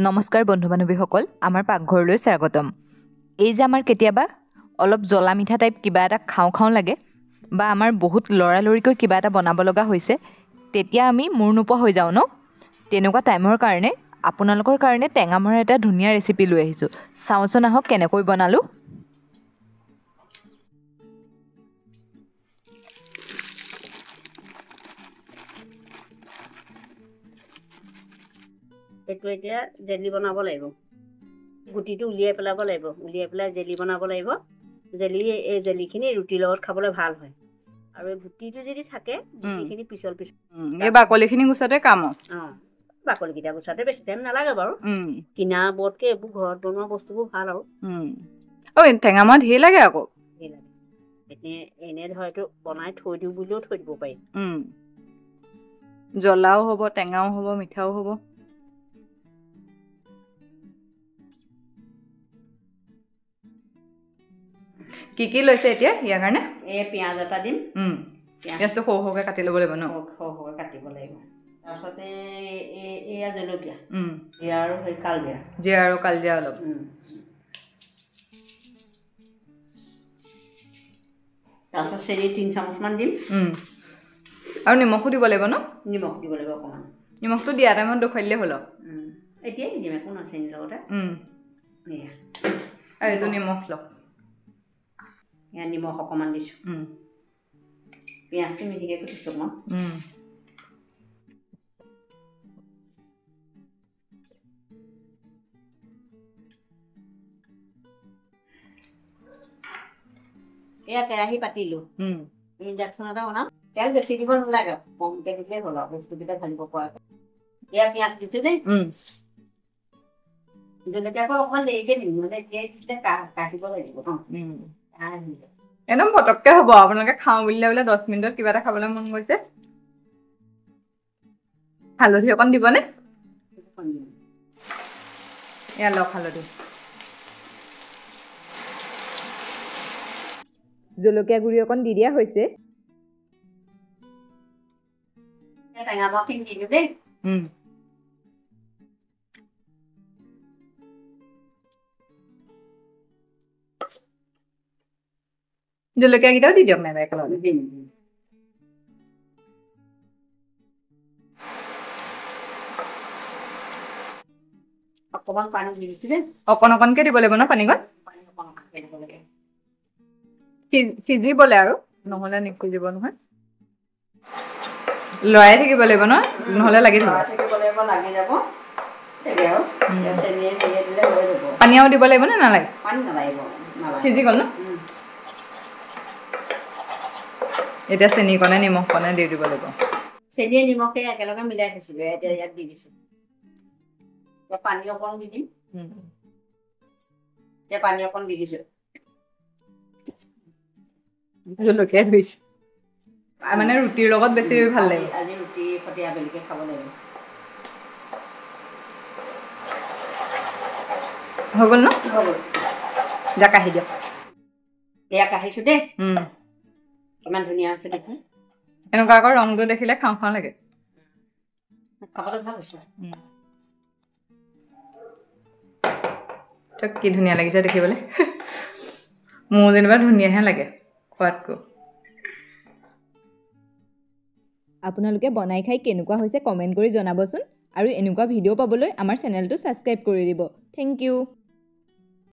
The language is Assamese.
নমস্কাৰ বন্ধু বান্ধৱীসকল, আমাৰ পাকঘৰলৈ স্বাগতম। এই যে আমাৰ কেতিয়াবা অলপ জ্বলা মিঠা টাইপ কিবা এটা খাওঁ খাওঁ লাগে বা আমাৰ বহুত লৰালৰিকৈ কিবা এটা বনাব লগা হৈছে, তেতিয়া আমি মূৰ নোপোৱা হৈ যাওঁ ন। তেনেকুৱা টাইমৰ কাৰণে আপোনালোকৰ কাৰণে টেঙামৰাৰ এটা ধুনীয়া ৰেচিপি লৈ আহিছোঁ। চাওঁচোন আহক কেনেকৈ বনালোঁ। এইটো এতিয়া জেলি বনাব লাগিব। গুটিটো উলিয়াই পেলাব লাগিব, উলিয়াই পেলাই জেলি বনাব লাগিব। এই জেলিখিনি ৰুটিৰ লগত খাবলৈ ভাল হয়। আৰু এই গুটিটো যদি থাকে গুটিখিনি পিছল এই বাকলিখিনি গুচাতে কাম। বাকলিকেইটা গুচাতে বেছি টাইম নালাগে বাৰু। কিনা বোৰতকৈ এইবোৰ ঘৰত বনোৱা বস্তুবোৰ ভাল আৰু টেঙামৰা ধেৰ লাগে আকৌ। ধেৰ লাগে। এনে ধৰ এইটো বনাই থৈ দিওঁ বুলিও থৈ দিব পাৰি। জ্বলাও হ'ব, টেঙাও হ'ব, মিঠাও হ'ব। কি লৈছে এতিয়া ইয়াৰ কাৰণে? এই পিঁয়াজ এটা দিম। পিঁয়াজটো সৰু সৰুকৈ কাটি ল'ব লাগিব ন? সৰু সৰুকৈ কাটিব লাগিব। তাৰপিছতে এয়া জলকীয়া, জিৰা আৰু কালজিৰা। জিৰা আৰু কালজিৰা অলপ। তাৰপিছত চেনি 3 চামুচমান দিম। আৰু নিমখো দিব লাগিব ন? নিমখ দিব লাগিব অকণমান। নিমখটো দিয়া টাইমত দেখুৱাই দিলেই হ'ল আৰু। এতিয়াই দি দিম, একো নহয় চেনিৰ লগতে। এয়া আৰু এইটো নিমখ লওক। এয়া নিমখ অকণমান দিছোঁ। পিঁয়াজটো মিহিকৈ কুটিছোঁ অকণমান। এয়া কেৰাহী পাতিলোঁ। ইণ্ডাকশ্যন এটা বনাম। তেল বেছি দিব নালাগে, কমকৈ দিলেই হ'ল আৰু বস্তুকেইটা ভাজিব পৰাকৈ। এয়া পিঁয়াজ দিছোঁ দেই। জলকীয়া আকৌ অকণমান দেৰিকৈ দিম, মানে এতিয়া কাটিব লাগিব ন। একদম পটককৈ হ'ব। আপোনালোকে খাওঁ বুলিলে বোলে 10 মিনিটত কিবা এটা খাবলৈ মন গৈছে। হালধি অকণ দিবনে? এয়া লওক হালধি। জলকীয়া গুড়ি অকণ দি দিয়া হৈছে। টেঙামৰাখিনি দিলোঁ দেই। জলকীয়াকেইটাও দি দিয়ক নাইবা একেলগে। অকণমান পানী দি দিছোঁ দেই। অকণ অকণকৈ দিব লাগিব ন পানীকণ? পানী অকণমানকৈ দিব লাগে। সিজিবলৈ আৰু, নহ'লে নিসিজিব নহয়। লৰাই থাকিব লাগিব ন, নহ'লে লাগি যাব। লাগি যাব। পানী আৰু দিব লাগিব নে নালাগে? পানী নালাগিব। সিজি গ'ল ন? এতিয়া চেনি কণে নিমখ কণে দি দিব লাগিব। চেনিয়ে নিমখে একেলগে মিলাই থৈছিলোঁ, এতিয়া ইয়াত দি দিছোঁ। এতিয়া পানী অকণ দি দিম। এতিয়া পানী অকণ দি দিছোঁ। জলকীয়া ধৰিছোঁ। মানে ৰুটিৰ লগত বেছি ভাল লাগিব। আজি ৰুটিৰ সৈতে আবেলিকৈ খাব লাগিব। হৈ গ'ল ন? হৈ গ'ল। যা কাঢ়ি দিয়ক। এয়া কাঢ়িছোঁ দেই। কিমান ধুনীয়া হৈছে দেখি। এনেকুৱা আকৌ ৰংটো দেখিলে খাওঁ খাওঁ লাগে। খাবলৈ ভাল হৈছে। কি ধুনীয়া লাগিছে দেখিবলৈ। মোৰ যেনিবা ধুনীয়াহে লাগে খোৱাতকৈ। আপোনালোকে বনাই খাই কেনেকুৱা হৈছে কমেণ্ট কৰি জনাবচোন। আৰু এনেকুৱা ভিডিঅ' পাবলৈ আমাৰ চেনেলটো ছাবস্ক্ৰাইব কৰি দিব। Thank U.